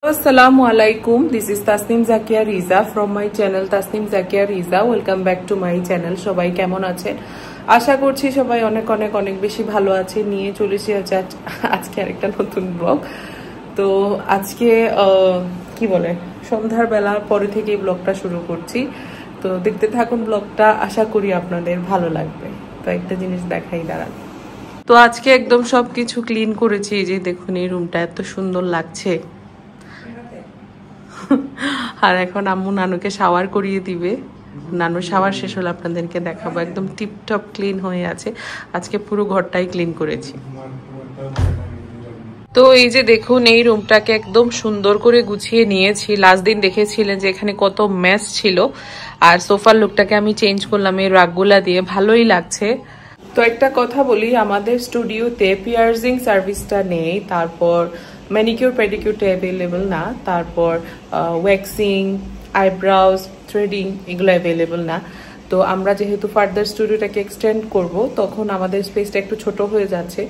Assalamualaikum. This is Tasnim Zakia Riza from my channel Tasnim Zakia Riza. Welcome back to my channel. সবাই কেমন আছেন? আশা করছি সবাই অনেক অনেক অনেক বেশি ভালো আছে। নিয়ে চলেছি আজকে আরেকটা নতুন ব্লগ। তো আজকে কি বলে সন্ধ্যার বেলা পরে থেকে ব্লগটা শুরু করছি। তো দেখতে থাকুন ব্লগটা, আশা করি আপনাদের ভালো লাগবে। তো একটা জিনিস দেখাই দাঁড়ান। তো আজকে একদম সবকিছু ক্লিন করেছি। এই যে দেখুন এই রুমটা এত সুন্দর লাগছে। আর এখন আম্মু নানুকে শাওয়ার করিয়ে দিবে। নানুর শাওয়ার শেষ হলে আপনাদেরকে দেখাবো। একদম টিপটপ ক্লিন হয়ে আছে। আজকে পুরো ঘরটাই ক্লিন করেছি। তো এই যে দেখুন এই রুমটাকে একদম সুন্দর করে গুছিয়ে নিয়েছি। লাস্ট দিন দেখেছিলেন যে এখানে কত মেস ছিল, আর সোফার লুকটাকে আমি চেঞ্জ করলাম এই রাগগুলা দিয়ে। ভালোই লাগছে। তো একটা কথা বলি, আমাদের স্টুডিওতে পিয়ার্সিং সার্ভিসটা নেই, তারপর ম্যানিকিউর পেডিকিউরটা অ্যাভেলেবল না, তারপর ওয়্যাক্সিং, আইব্রাউজ, থ্রেডিং এগুলো অ্যাভেলেবল না। তো আমরা যেহেতু ফার্দার স্টুডিওটাকে এক্সটেন্ড করব, তখন আমাদের স্পেসটা একটু ছোট হয়ে যাচ্ছে।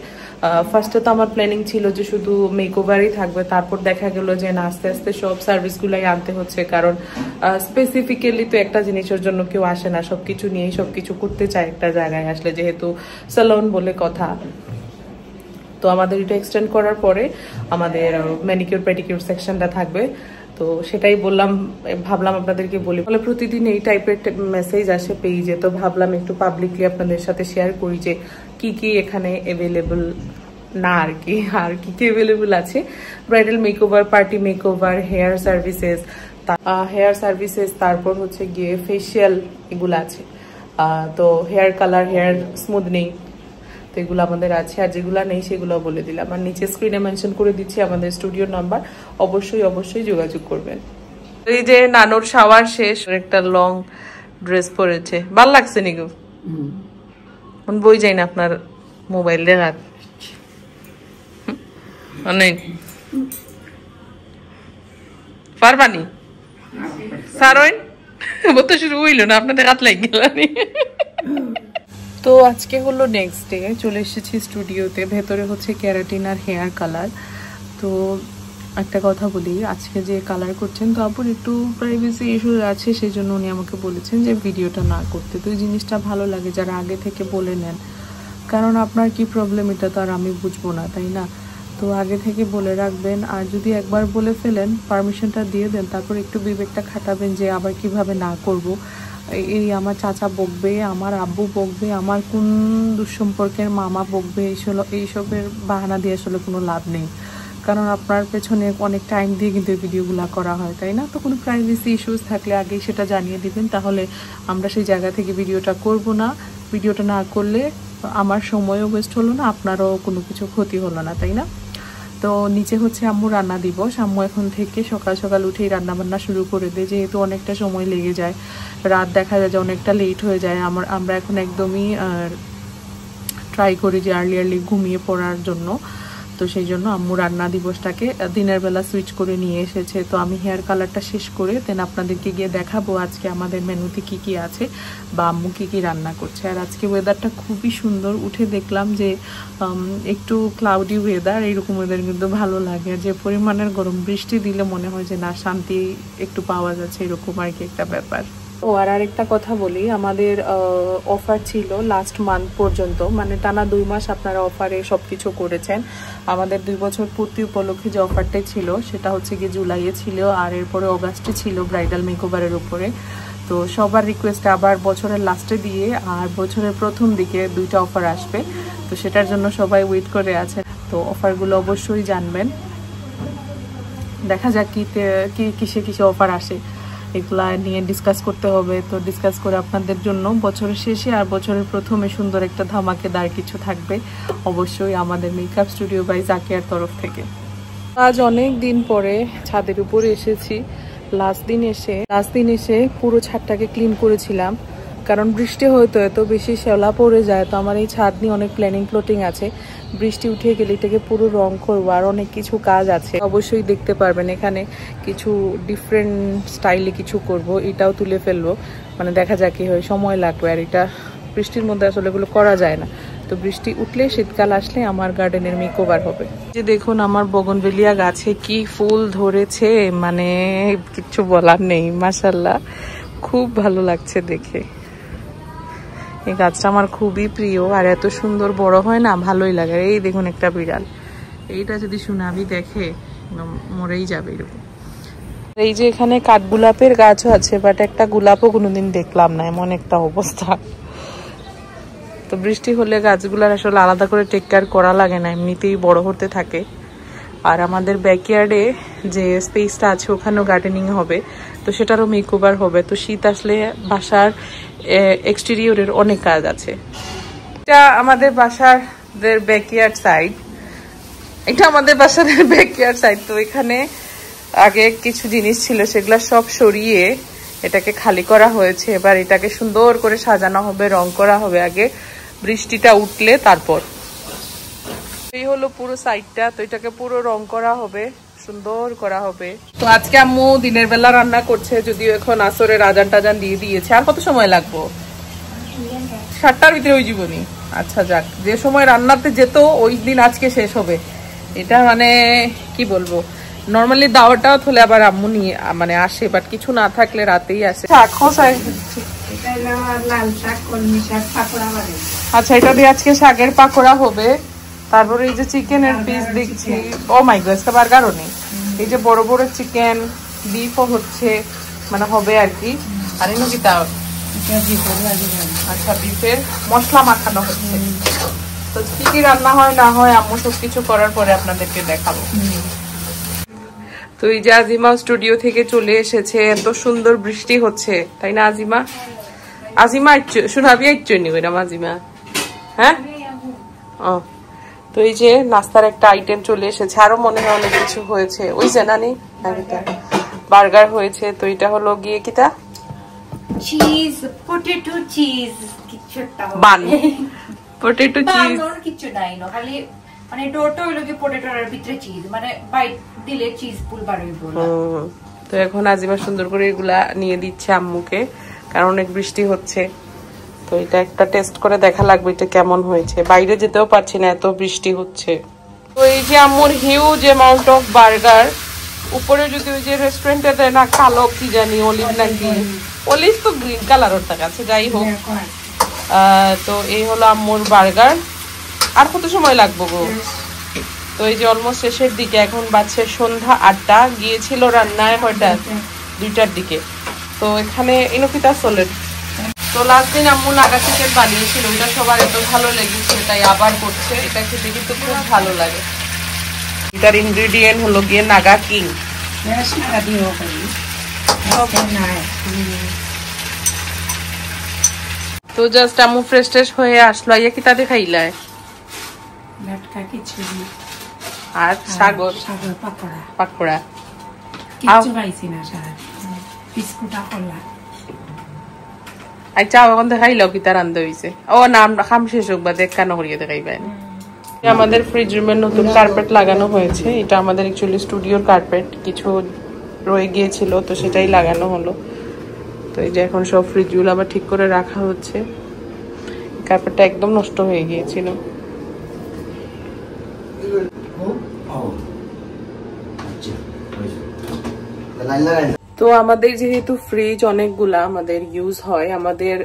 ফার্স্টে তো আমার প্ল্যানিং ছিল যে শুধু মেকওভারই থাকবে, তারপর দেখা গেল যে না, আস্তে আস্তে সব সার্ভিসগুলাই আনতে হচ্ছে, কারণ স্পেসিফিক্যালি তো একটা জিনিসের জন্য কেউ আসে না, সবকিছু নিয়েই সবকিছু করতে চায় একটা জায়গায় আসলে, যেহেতু স্যালন বলে কথা। তো আমাদের এটা এক্সটেন্ড করার পরে আমাদের ম্যানিকিউর পেডিকিউর সেকশনটা থাকবে। তো সেটাই ভাবলাম আপনাদেরকে বলি। বলে প্রতিদিন এই টাইপের মেসেজ আসে পেজে, তো ভাবলাম একটু পাবলিকলি আপনাদের সাথে শেয়ার করি যে কি কি এখানে অ্যাভেলেবল না, আর কি কি অ্যাভেলেবল আছে। Bridal makeover, party makeover, hair services, তারপর হচ্ছে গিয়ে ফেসিয়াল, এগুলো আছে। তো হেয়ার কালার, হেয়ার স্মুথনিং, তো এগুলো আমাদের আছে। আর যেগুলো নেই সেগুলো বলে দিলাম। আর নিচে স্ক্রিনে মেনশন করে দিচ্ছি আমাদের স্টুডিওর নাম্বার, অবশ্যই যোগাযোগ করবেন। এই যে নানুর শাওয়ার শেষ, একটা লং ড্রেস পরেছে, ভাল লাগছে নিগো। বই যাই না আপনার মোবাইল দেখার অনেক পারবানি সারোইন বলতে শুরু হইল না, আপনাদের হাত লাগ গেল। তো আজকে হলো নেক্সট ডে, চলে এসেছি স্টুডিওতে। ভেতরে হচ্ছে ক্যারাটিন আর হেয়ার কালার। তো একটা কথা বলি, আজকে যে কালার করছেন, তো আপুর একটু প্রাইভেসি ইস্যু আছে, সেই জন্য উনি আমাকে বলেছেন যে ভিডিওটা না করতে। তো এই জিনিসটা ভালো লাগে যারা আগে থেকে বলে নেন, কারণ আপনার কি প্রবলেম এটা তো আর আমি বুঝবো না, তাই না? তো আগে থেকে বলে রাখবেন। আর যদি একবার বলে ফেলেন, পারমিশনটা দিয়ে দেন, তারপর একটু বিবেকটা খাটাবেন যে আবার কিভাবে না করব। এই আমার চাচা বকবে, আমার আব্বু বকবে, আমার কোন দুঃসম্পর্কের মামা বকবে, এইসবের বাহানা দিয়ে আসলে কোনো লাভ নেই। কারণ আপনার পেছনে অনেক টাইম দিয়ে কিন্তু এই ভিডিওগুলো করা হয়, তাই না? তো কোনো প্রাইভেসি ইস্যুস থাকলে আগেই সেটা জানিয়ে দিবেন, তাহলে আমরা সেই জায়গা থেকে ভিডিওটা করব না। ভিডিওটা না করলে আমার সময়ও ওয়েস্ট হলো না, আপনারও কোনো কিছু ক্ষতি হলো না, তাই না? তো নিচে হচ্ছে আম্মু রান্না দিবস। আম্মু এখন থেকে সকাল সকাল উঠেই রান্না বান্না শুরু করে দেয়, যেহেতু অনেকটা সময় লেগে যায়, রাত দেখা যায় যে অনেকটা লেট হয়ে যায়। আমরা এখন একদমই ট্রাই করি যে আর্লি ঘুমিয়ে পড়ার জন্য। তো সেই জন্য আম্মু রান্না দিবসটাকে দিনের বেলা সুইচ করে নিয়ে এসেছে। তো আমি হেয়ার কালারটা শেষ করে দেন আপনাদেরকে গিয়ে দেখাবো আজকে আমাদের মেনুতে কি কি আছে বা আম্মু কি কি রান্না করছে। আর আজকে ওয়েদারটা খুবই সুন্দর। উঠে দেখলাম যে একটু ক্লাউডি ওয়েদার, এইরকম ওয়েদার কিন্তু ভালো লাগে। যে পরিমাণের গরম, বৃষ্টি দিলে মনে হয় যে না, শান্তি একটু পাওয়া যাচ্ছে, এরকম আর কি একটা ব্যাপার। ও আর আরেকটা কথা বলি, আমাদের অফার ছিল লাস্ট মান্থ পর্যন্ত, মানে টানা 2 মাস আপনারা অফারে সব কিছু করেছেন। আমাদের 2 বছর পূর্তি উপলক্ষে যে অফারটাই ছিল সেটা হচ্ছে গিয়ে জুলাইয়ে ছিল, আর এরপরে অগাস্টে ছিল ব্রাইডাল মেকওভারের উপরে। তো সবার রিকোয়েস্টে আবার বছরের লাস্টে দিয়ে আর বছরের প্রথম দিকে 2টা অফার আসবে। তো সেটার জন্য সবাই ওয়েট করে আছে। তো অফারগুলো অবশ্যই জানবেন। দেখা যাক কিসে অফার আসে, এগুলা নিয়ে ডিসকাস করতে হবে। তো ডিসকাস করে আপনাদের জন্য বছরের শেষে আর বছরের প্রথমে সুন্দর একটা ধামাকেদার কিছু থাকবে অবশ্যই আমাদের মেকআপ স্টুডিও বাই জাকিয়ার তরফ থেকে। আজ অনেক দিন পরে ছাদের উপরে এসেছি। লাস্ট দিন এসে পুরো ছাদটাকে ক্লিন করেছিলাম, কারণ বৃষ্টি হয়তো এত বেশি শ্যাওলা পড়ে যায়। তো আমার এই ছাদ নিয়ে অনেক প্ল্যানিং আছে। বৃষ্টি উঠে গেলে এটাকে পুরো রং করবো, আর অনেক কিছু কাজ আছে, অবশ্যই দেখতে পারবেন। এখানে কিছু ডিফারেন্ট স্টাইলে কিছু করব, এটাও তুলে ফেলবো, মানে দেখা যাক কি হয়, সময় লাগবে। আর এটা বৃষ্টির মধ্যে আসলে এগুলো করা যায় না, তো বৃষ্টি উঠলে শীতকাল আসলে আমার গার্ডেনের মেকওভার হবে। যে দেখুন আমার বগনভেলিয়া গাছে কি ফুল ধরেছে, মানে কিচ্ছু বলার নেই, মাশাআল্লাহ খুব ভালো লাগছে দেখে। এই গাছটা আমার খুবই প্রিয়, আর এত সুন্দর বড় হয় না, ভালোই লাগে। এই দেখুন একটা বিড়াল, এইটা যদি সুনামি দেখে মরেই যাবে এরকম। এই যে এখানে কাঠগোলাপের গাছও আছে, বাট একটা গোলাপও কোনোদিন দেখলাম না, এমন একটা অবস্থা। তো বৃষ্টি হলে গাছগুলার আসলে আলাদা করে টেক কেয়ার করা লাগে না, এমনিতেই বড় হতে থাকে। আর আমাদের ব্যাকইয়ার্ডে যে স্পেসটা আছে ওখানেও গার্ডেনিং হবে, তো সেটারও মেকওভার হবে। তো শীত আসলে বাসার এক্সটেরিয়রের অনেক কাজ আছে। এটা আমাদের বাসার ব্যাকইয়ার্ড সাইড, এটা আমাদের বাসার ব্যাকইয়ার্ড সাইড। তো এখানে আগে কিছু জিনিস ছিল, সেগুলা সব সরিয়ে এটাকে খালি করা হয়েছে। এবার এটাকে সুন্দর করে সাজানো হবে, রং করা হবে আগে, বৃষ্টিটা উঠলে তারপর। এই হলো পুরো সাইডটা, তো এটাকে পুরো রং করা হবে, সুন্দর করা হবে। তো আজকে আম্মু দিনের বেলা রান্না করছে, যদিও এখন আসরের আজান টাজান দিয়ে দিয়েছে। আর কত সময় লাগবো? 7টার ভিতরে ওই জীবনী। আচ্ছা যাক, যে সময় রান্নাতে যেত ওই দিন আজকে শেষ হবে। এটা মানে কি বলবো, নর্মালি দাওয়াটাও হলে আবার আম্মু নিয়ে মানে আসে, বাট কিছু না থাকলে রাতেই আসে। আচ্ছা, এটা দিয়ে আজকে শাকের পাকোড়া হবে। তারপরে এই যে চিকেনের পিস দেখছি, ও মাই গড, এটা বার্গারও নেই। এই যে বড় বড় চিকেন, বিফও হচ্ছে, মানে হবে আর কি। আর এনো কি তাও, আচ্ছা বিফের মশলা মাখানো হচ্ছে। তো কি কি রান্না হয় না হয় আম্মু সবকিছু করার পরে আপনাদেরকে দেখাবো। তো এই যে আজিমা স্টুডিও থেকে চলে এসেছে, এত সুন্দর বৃষ্টি হচ্ছে, তাই না আজিমা? আজিমা শোনাবি নি ওইরকম আজিমা, হ্যাঁ? ও, তো এই যে নাস্তার একটা আইটেম চলে এসেছে, আরো মনে হয় অনেক কিছু হয়েছে। ওই যে নানি বার্গার হয়েছে। তো এটা হলো গিয়ে কিটা চিজ, পটেটো চিজ, কিছুটা বান, পটেটো চিজ কিছু নাই না, খালি মানে ডোটো হলো কি পটেটোর ভিতরে চিজ, মানে বাইট দিলে চিজ পুল বার হইব। তো এখন আজিমা সুন্দর করে এগুলা নিয়ে দিচ্ছে আম্মুকে, কারণ অনেক বৃষ্টি হচ্ছে। তো এটা একটা টেস্ট করে দেখা লাগবে এটা কেমন হয়েছে। বাইরে যেতেও পারছি না, এত বৃষ্টি হচ্ছে। তো এই যে আম্মুর হিউজ অ্যামাউন্ট অফ বার্গার, উপরে যদি ওই যে রেস্টুরেন্টে দেয় না কালো কি জানি অলিভ নাকি, অলিভ তো গ্রিন কালার ওর কাছে, যাই হোক। তো এই হলো আম্মুর বার্গার। আর কত সময় লাগবে গো? তো এই যে অলমোস্ট শেষের দিকে, এখন বাজছে সন্ধ্যা 8টা, গিয়েছিল রান্নায় কয়টা, 2টার দিকে। তো এখানে ইনোকিতা চলে। তো লাস্ট দিন আম্মু নাগা চিকেন বানিয়েছিল, ওইটা সবার এত ভালো লেগেছে, তাই আবার করছে। এটা খেতে কিন্তু খুব ভালো লাগে। এটার ইনগ্রেডিয়েন্ট হলো গিয়ে নাগা কিং। তো জাস্ট আম্মু ফ্রেশ ট্রেশ হয়ে আসলো, ইয়া কি তাদের খাইলায় আর সাগর পাকোড়া। আচ্ছা এখন দেখাইল কি তার রান্ধা হয়েছে। ও না, আমরা খাম শেষ হোক বা দেখ কেন করিয়ে দেখাইবেন। আমাদের ফ্রিজ রুমের নতুন কার্পেট লাগানো হয়েছে। এটা আমাদের অ্যাকচুয়ালি স্টুডিওর কার্পেট, কিছু রয়ে গিয়েছিল তো সেটাই লাগানো হলো। তো এই যে এখন সব ফ্রিজগুলো আবার ঠিক করে রাখা হচ্ছে। কার্পেটটা একদম নষ্ট হয়ে গিয়েছিল। তো আমাদের যেহেতু ফ্রিজ অনেকগুলা আমাদের ইউজ হয়, আমাদের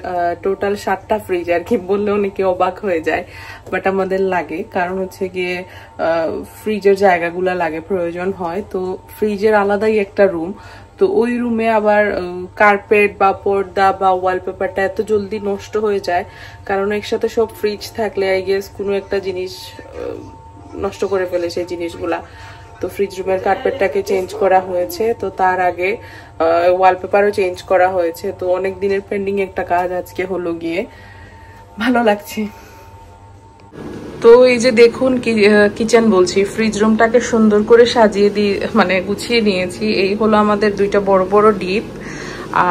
টোটাল 7টা ফ্রিজ আর কি, বললে অনেকে অবাক হয়ে যায়, বাট আমাদের লাগে। কারণ হচ্ছে গিয়ে ফ্রিজের জায়গাগুলা লাগে, প্রয়োজন হয়। তো ফ্রিজের আলাদাই একটা রুম, তো ওই রুমে আবার কার্পেট বা পর্দা বা ওয়ালপেপারটা এত জলদি নষ্ট হয়ে যায়, কারণ একসাথে সব ফ্রিজ থাকলে আই গেস কোনো একটা জিনিস নষ্ট করে ফেলে সেই জিনিসগুলা। তো ফ্রিজ রুমের কার্পেটটাকে চেঞ্জ করা হয়েছে, তো তার আগে ওয়ালপেপারও চেঞ্জ করা হয়েছে। তো অনেক দিনের পেন্ডিং একটা কাজ আজকে হলো গিয়ে, ভালো লাগছে। তো এই যে দেখুন কিচেন বলছি, ফ্রিজ রুমটাকে সুন্দর করে সাজিয়ে দিয়ে মানে গুছিয়ে নিয়েছি। এই হলো আমাদের 2টা বড় বড় ডিপ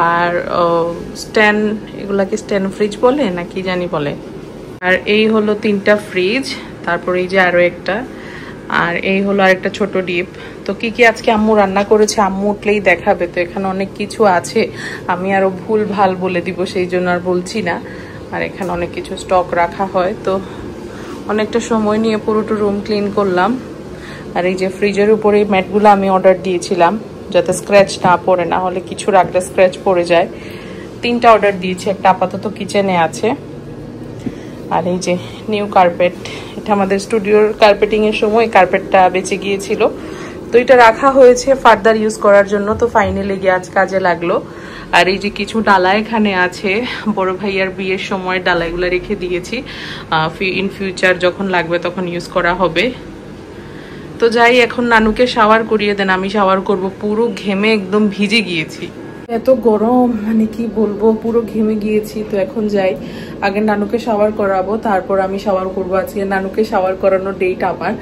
আর স্ট্যান্ড, এগুলাকে স্ট্যান্ড ফ্রিজ বলে না কি জানি বলে। আর এই হলো 3টা ফ্রিজ, তারপর এই যে আরো একটা, আর এই হলো আরেকটা ছোট ডিপ। তো কি কি আজকে আম্মু রান্না করেছে আম্মু উঠলেই দেখাবে। তো এখানে অনেক কিছু আছে, আমি আরো ভুল ভাল বলে দিব, সেই জন্য আর বলছি না। আর এখানে অনেক কিছু স্টক রাখা হয়। তো অনেকটা সময় নিয়ে পুরোটা রুম ক্লিন করলাম। আর এই যে ফ্রিজের উপরে ম্যাটগুলো আমি অর্ডার দিয়েছিলাম যাতে স্ক্র্যাচ না পড়ে, না হলে কিছু রাখলে স্ক্র্যাচ পড়ে যায়। 3টা অর্ডার দিয়েছি, একটা আপাতত কিচেনে আছে। আর এই যে নিউ কার্পেট, এটা আমাদের স্টুডিওর কার্পেটিং এর সময় কার্পেটটা বেঁচে গিয়েছিল, তো এটা রাখা হয়েছে ফার্দার ইউজ করার জন্য। তো ফাইনালি গিয়ে আজ কাজে লাগলো। আর এই যে কিছু ডালা এখানে আছে, বড় ভাইয়ার বিয়ের সময় ডালাগুলো রেখে দিয়েছি, ইন ফিউচার যখন লাগবে তখন ইউজ করা হবে। তো যাই, এখন নানুকে শাওয়ার করিয়ে দেন, আমি শাওয়ার করব। পুরো ঘেমে একদম ভিজে গিয়েছি, এত গরম মানে কি বলবো, পুরো ঘেমে গিয়েছি। তো এখন যাই, আগে নানুকে শাওয়ার করাবো, তারপর আমি শাওয়ার করবো। আজকে নানুকে শাওয়ার করানোর ডেট আমার,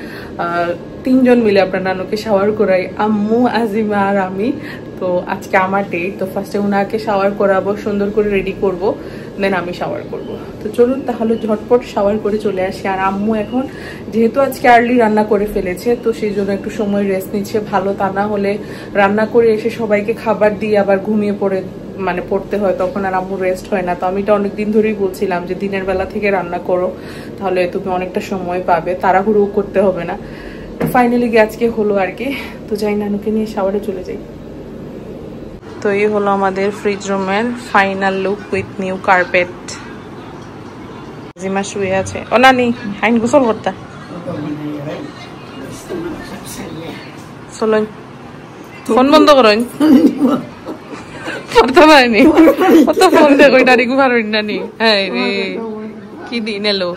3জন মিলে আমরা নানুকে শাওয়ার করাই, আম্মু, আজিমা আর আমি। তো আজকে আমার ডেট, তো ফার্স্টে ওনাকে শাওয়ার করাবো, সুন্দর করে রেডি করব, দেন আমি শাওয়ার করব। তো চলুন তাহলে ঝটপট শাওয়ার করে চলে আসি। আর আম্মু এখন যেহেতু আজকে আর্লি রান্না করে ফেলেছে, তো সেই জন্য একটু সময় রেস্ট নিচ্ছে, ভালো তা না হলে রান্না করে এসে সবাইকে খাবার দিয়ে আবার ঘুমিয়ে পড়তে হয়, তখন আর আম্মু রেস্ট হয় না। তো আমি এটা অনেকদিন ধরেই বলছিলাম যে দিনের বেলা থেকে রান্না করো, তাহলে তুমি অনেকটা সময় পাবে, তাড়াহুড়ো করতে হবে না। তো ফাইনালি আজকে হলো আর কি। তো যাই, নানুকে নিয়ে শাওয়ারে চলে যাই। তো এই হলো আমাদের ফ্রিজ রুমের final look with new carpet. জিমা শুয়ে আছে, ও নানি আইন গোসল করতা চলুন, ফোন বন্ধ করেন, ফোন দেখো নানি গুহারই নানি। হ্যাঁ রে, কি দিন এলো।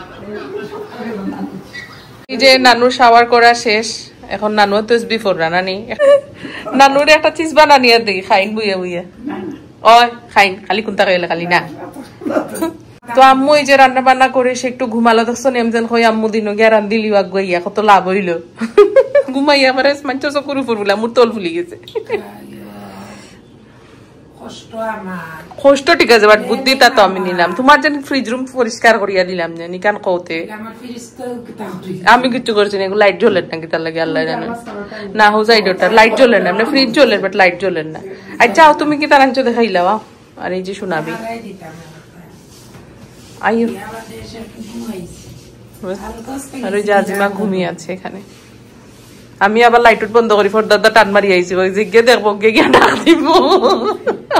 এই যে নানুর শাওয়ার করা শেষ, এখন নানু তসবি ফোররা নানি, নানুর একটা চিজ বানানিয়া দেখি খাইন বুইয়া বুইয়া, ওই খাইন খালি কোনটা খাইলে খালি না। তো আম্মু এই যে রান্না বান্না করে সে একটু ঘুমালো, দেখছো এমন কই আম্মু দিন গিয়া রান্ধিলি আগুয়া, কত লাভ হইলো। ঘুমাইয়া আমার মাঞ্চ চকুর উপর বলে আমার তোল ফুলি গেছে। কষ্ট ঠিক আছে, বাট বুদ্ধিটা তো আমি নিলাম। তোমার যেন ফ্রিজ রুম পরিষ্কার করিয়া দিলাম জানি কান কৌতে, আমি কিছু করছি না। লাইট জ্বলেন না কি তার লাগে আল্লাহ জানে না, হো যাই ডোটার লাইট জ্বলেন না, ফ্রিজ জ্বলেন বাট লাইট জ্বলেন না। আর যাও তুমি কি তার আঞ্চ দেখাইলাও। আর এই যে শোনাবি আইও, আর ওই যে আজিমা ঘুমিয়ে আছে এখানে। আমি আবার লাইট বন্ধ করি, ফর্দারটা টান মারি আইছি, ওই যে গিয়ে দেখবো গে গিয়ে ডাক দিব।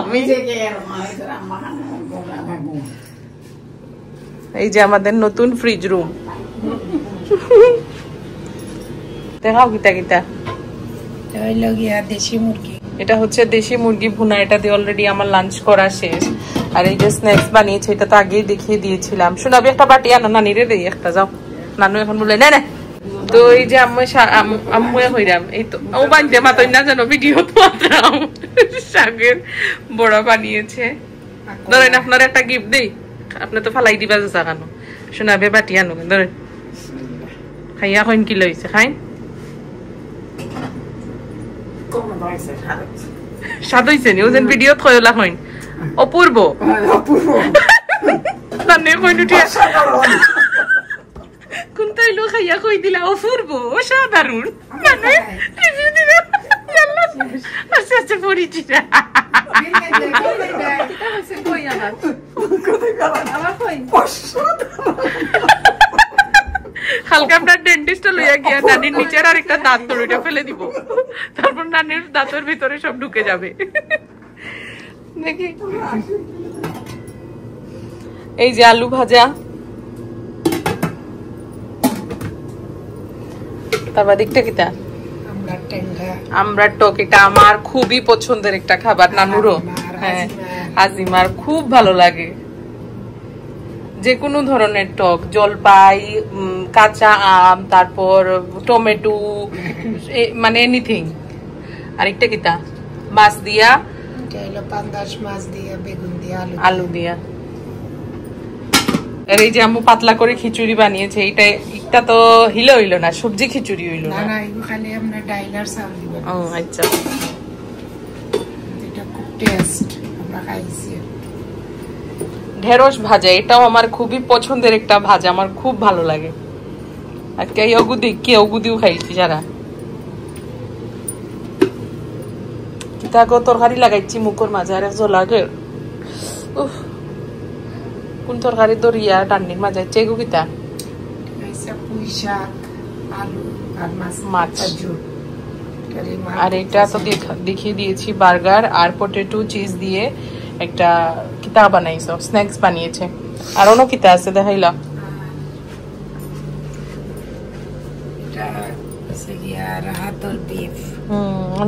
আমি এই যে আমাদের নতুন ফ্রিজ রুম, দেখাও কিতা কিতা। দেশি মুরগি, এটা হচ্ছে দেশি মুরগি ভুনা, এটা দিয়ে অলরেডি আমার লাঞ্চ করা শেষ। আর এই যে স্ন্যাক্স বানিয়েছে, এটা তো আগেই দেখিয়ে দিয়েছিলাম। শোনাবি একটা বাটি আনো, নানি রে দেই একটা, যাও। নানু এখন বলে না না। তো এই যে আম্মু হইরাম, এই তো ও বানতে মাতই না জানো, ভিডিও তো শাকের বড়া বানিয়েছে। ধরেন আপনার একটা গিফট দেই, আপনি তো ফালাই দিবা যা কেন। শোনাবে বাটি আনো, ধরেন খাইয়া কইন কি লইছে, খাইন স্বাদ হইছে নি, ওজন ভিডিও থয়লা হইন অপূর্ব। নানি কইন উঠিয়া কোনটাই লো খাইয়া কই দিলা অপূর্ব, অসাধারণ। মানে রিভিউ দিলা আচ্ছা আচ্ছা পড়িছি না। হালকা আপনার ডেন্টিস্ট লইয়া গিয়া নানির নিচের আর একটা দাঁত দড়িটা ফেলে দিব, তারপর নানির দাঁতের ভিতরে সব ঢুকে যাবে। দেখি এই যে আলু ভাজা, তারপর দেখতে কিতা আমরা টক, এটা আমার খুবই পছন্দের একটা খাবার, নানুরও। হ্যাঁ, আজিমার খুব ভালো লাগে যে কোনো ধরনের টক, জলপাই, কাঁচা আম, তারপর টমেটো, মানে এনিথিং। আরেকটা কিতা মাছ দিয়া, আলু দিয়া। আর এই যে আম্মু পাতলা করে খিচুড়ি বানিয়েছে, এটা তো হইল না, সবজি খিচুড়ি হইল না। ও আচ্ছা, ঢেঁড়স ভাজা, এটাও আমার খুবই পছন্দের একটা ভাজা, আমার খুব ভালো লাগে। আর কেউগুদিও খাইছি সারা। তরকারি লাগাইছি মুখের মাঝে, আর জলাগে কোন তরকারি দরিয়া ডান্ডির মাঝে এগু কিতা পুঁই শাক, আলু আর মাছ মাছ। ঝোল। আর এটা তো দেখিয়ে দিয়েছি, বার্গার আর পটেটো চিজ দিয়ে একটা কিতা বানাইছো, স্ন্যাক্স বানিয়েছে। আর অন্য কিতা আছে দেখাইলা? রাহাতল বিফ।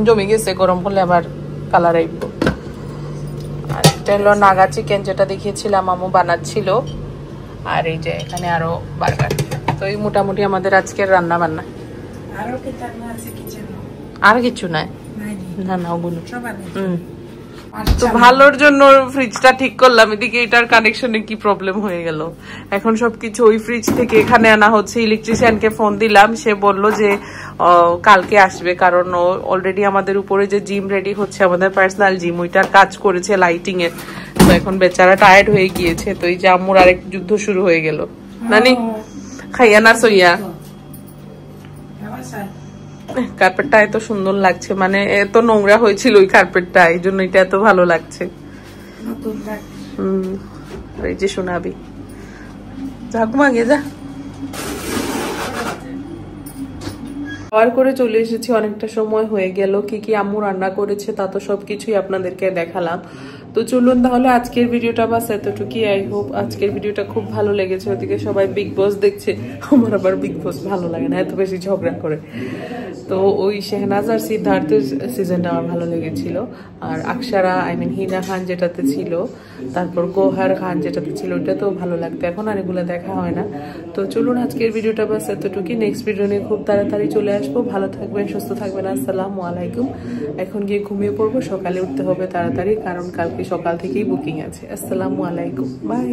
জমে গেছে, গরম করলে আবার কালার আইব। আর এটা হলো নাগা চিকেন, যেটা দেখিয়েছিলাম আমু বানাচ্ছিল। আর এই যে এখানে আরো বার্গার। তো এই মোটামুটি আমাদের আজকের রান্না বান্না। আরো কি তার আছে কিচেন? আর কিছু নাই, না না ওগুলো। তো আচ্ছা, ভালোর জন্য ফ্রিজটা ঠিক করলাম, এদিকে এটার কানেকশনে কি প্রবলেম হয়ে গেল। এখন সবকিছু ওই ফ্রিজ থেকে এখানে আনা হচ্ছে। ইলেকট্রিশিয়ানকে ফোন দিলাম, সে বলল যে কালকে আসবে, কারণ অলরেডি আমাদের উপরে যে জিম রেডি হচ্ছে, আমাদের পার্সোনাল জিম, ওইটার কাজ করেছে লাইটিং এর। তো এখন বেচারা টায়ার্ড হয়ে গিয়েছে। তো এই যে আম্মুর আরেক যুদ্ধ শুরু হয়ে গেল। নানি খাইয়া না সইয়া? কার্পেটটা এত সুন্দর লাগছে, মানে এত নোংরা হয়েছিল ওই কার্পেটটা, এই জন্য এটা এত ভালো লাগছে। এই যে শোনাবি, যা ঘুমাগে যা। খাওয়ার করে চলে এসেছি, অনেকটা সময় হয়ে গেল। কি কি আম্মু রান্না করেছে তা তো সবকিছুই আপনাদেরকে দেখালাম। তো চলুন তাহলে আজকের ভিডিওটা বাস এতটুকুই। আই হোপ আজকের ভিডিওটা খুব ভালো লেগেছে। ওদিকে সবাই বিগ বস দেখছে, আমার আবার বিগ বস ভালো লাগে না, এত বেশি ঝগড়া করে। তো ওই শেহনাজ আর সিদ্ধার্থের সিজনটা আমার ভালো লেগেছিল। আর আকসারা হিনা খান যেটাতে ছিল, তারপর গোহার খান যেটাতে ছিল, ওইটা তো ভালো লাগতো। এখন আর এগুলো দেখা হয় না। তো চলুন আজকের ভিডিওটা বাস এতটুকুই। নেক্সট ভিডিও নিয়ে খুব তাড়াতাড়ি চলে আসবো। ভালো থাকবেন, সুস্থ থাকবেন। আসসালামু আলাইকুম। এখন গিয়ে ঘুমিয়ে পড়বো, সকালে উঠতে হবে তাড়াতাড়ি, কারণ কালকে সকাল থেকেই বুকিং আছে। আসসালামু আলাইকুম, বাই।